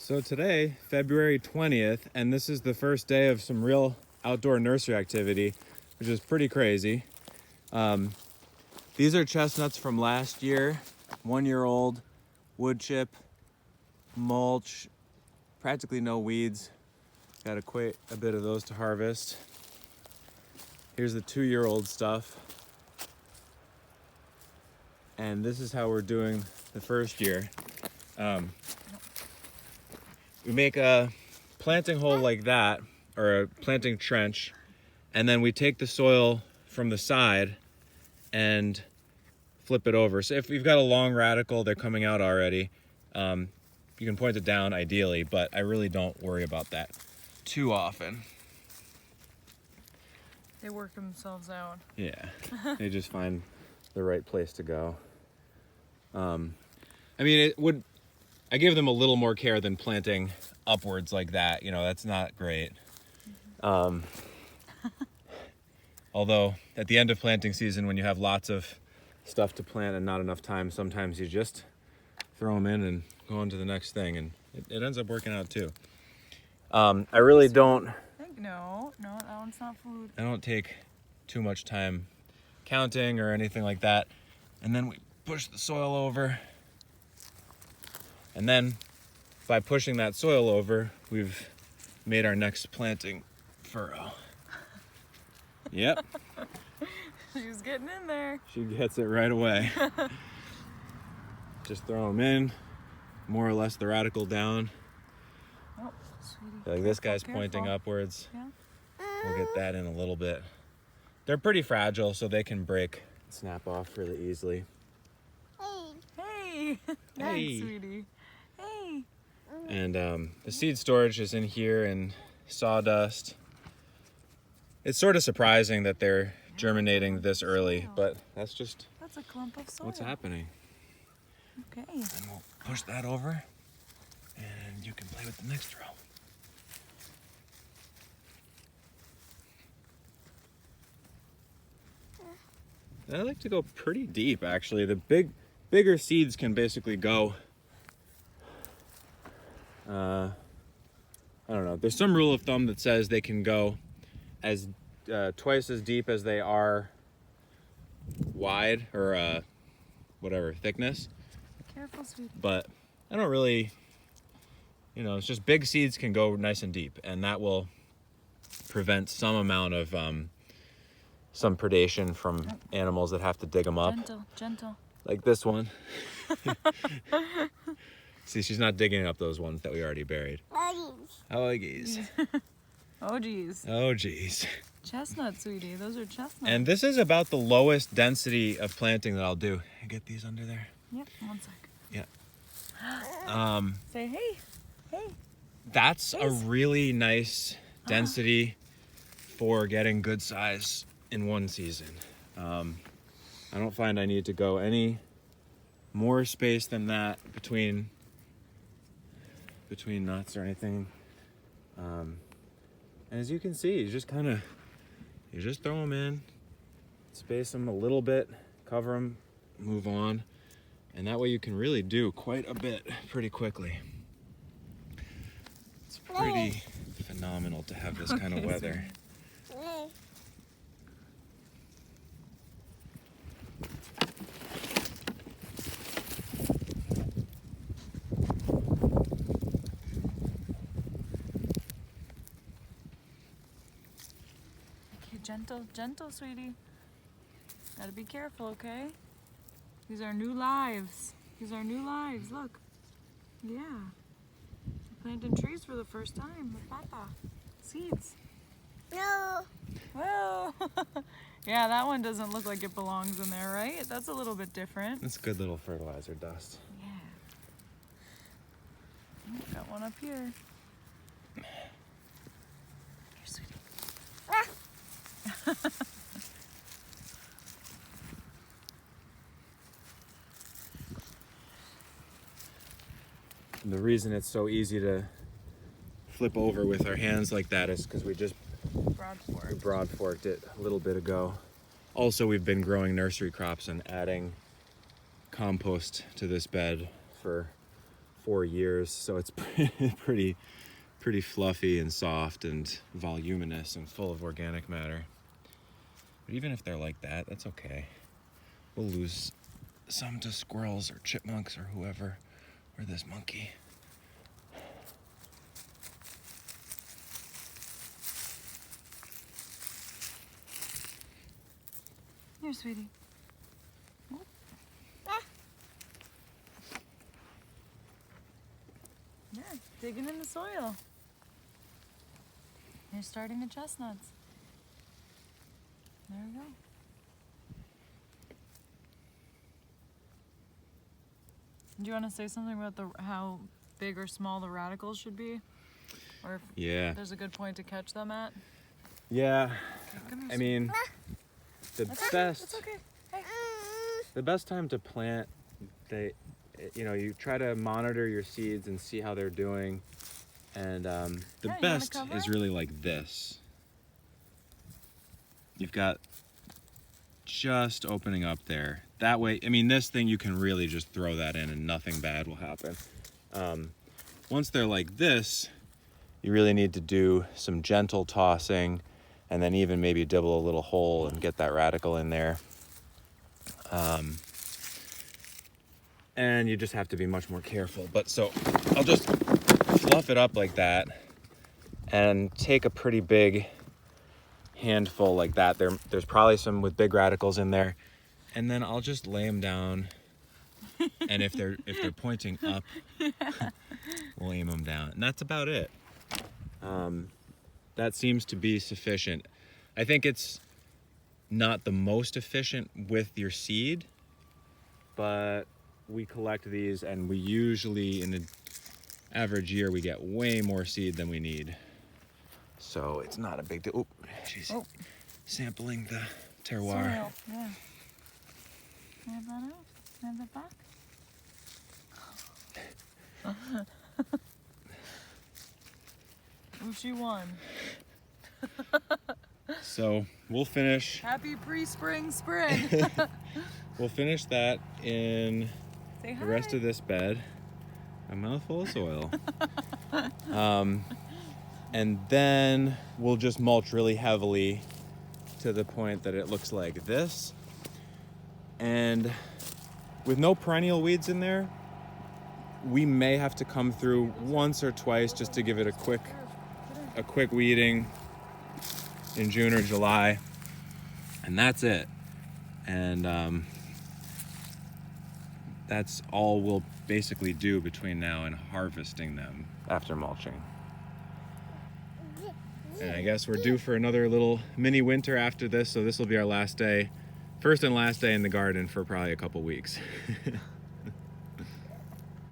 So today, February 20th, and this is the first day of some real outdoor nursery activity, which is pretty crazy. These are chestnuts from last year, 1 year old, wood chip, mulch, practically no weeds. Got quite a bit of those to harvest. Here's the 2-year-old stuff. And this is how we're doing the first year. We make a planting hole like that, or a planting trench, and then we take the soil from the side and flip it over. So if we've got a long radical, they're coming out already. You can point it down ideally, but I really don't worry about that too often. They work themselves out. Yeah, they just find the right place to go. I mean, I give them a little more care than planting upwards like that. You know, that's not great. Although at the end of planting season, when you have lots of stuff to plant and not enough time, sometimes you just throw them in and go on to the next thing, and it ends up working out too. I really don't. No, that one's not food. I don't take too much time counting or anything like that. And then we push the soil over. And then by pushing that soil over, we've made our next planting furrow. Yep. She's getting in there. She gets it right away. Just throw them in, more or less the radical down. Oh, sweetie. Like this guy's Careful. pointing upwards. Yeah. We'll get that in a little bit. They're pretty fragile, so they can break, snap off really easily. Hey. Thanks, Hey. sweetie. Hey. And the seed storage is in here in sawdust. It's sort of surprising that they're germinating this early, but that's just That's a clump of soil. what's happening. Okay. And we'll push that over, and you can play with the next row. I like to go pretty deep, actually. The bigger seeds can basically go, I don't know. There's some rule of thumb that says they can go as twice as deep as they are wide, or whatever thickness. Careful, sweetie. But I don't really, it's just big seeds can go nice and deep, and that will prevent some amount of some predation from animals that have to dig them up. Gentle. Like this one. See, she's not digging up those ones that we already buried. Oh, geez. Oh, geez. Oh, geez. Chestnut, sweetie. Those are chestnuts. And this is about the lowest density of planting that I'll do. Get these under there. Yep, 1 sec. Yeah. Say hey. Hey. That's a really nice density for getting good size in one season. I don't find I need to go any more space than that between nuts or anything. And as you can see, you just throw them in, space them a little bit, cover them, move on. And that way you can really do quite a bit pretty quickly. It's pretty phenomenal to have this kind of weather. Okay, gentle, sweetie. Gotta be careful, okay? These are new lives. Look. Yeah. Planting trees for the first time with Papa. Seeds. No. Well, yeah, that one doesn't look like it belongs in there, right? That's a little bit different. It's good little fertilizer dust. Yeah. Oh, got one up here. Here, sweetie. And the reason it's so easy to flip over with our hands like that is because we just broad forked it a little bit ago. Also, we've been growing nursery crops and adding compost to this bed for 4 years, so it's pretty fluffy and soft and voluminous and full of organic matter. But even if they're like that, that's okay. We'll lose some to squirrels or chipmunks or whoever, or this monkey. Here, sweetie. Whoop. Yeah, digging in the soil. You're starting the chestnuts. There we go. Do you want to say something about how big or small the radicals should be? Or if Yeah. there's a good point to catch them at? Yeah. Come here, I mean, the That's okay. best It's okay. Hey. the best time to plant, you try to monitor your seeds and see how they're doing, and the Yeah, you wanna best cover is it? really like this. You've got just opening up there. That way, I mean, this thing you can really just throw that in and nothing bad will happen. Once they're like this, you really need to do some gentle tossing, and then even maybe dibble a little hole and get that radical in there. And you just have to be much more careful. But so I'll just fluff it up like that and take a pretty big handful like that. There's probably some with big radicals in there, and then I'll just lay them down. And if they're pointing up, we'll aim them down, and that's about it. That seems to be sufficient. I think it's not the most efficient with your seed, but we collect these, and we usually, in an average year, we get way more seed than we need. So it's not a big deal. Oh, she's sampling the terroir. Soil. Yeah. Can I have that out? Can I have that back? Oh, she won. So we'll finish. Happy pre-spring spring. We'll finish that in Say hi. the rest of this bed. A mouthful of soil. And then we'll just mulch really heavily to the point that it looks like this. And with no perennial weeds in there, we may have to come through once or twice just to give it a quick weeding in June or July, and that's it. And that's all we'll basically do between now and harvesting them after mulching. And I guess we're due for another little mini winter after this, so this will be our last and last day in the garden for probably a couple weeks.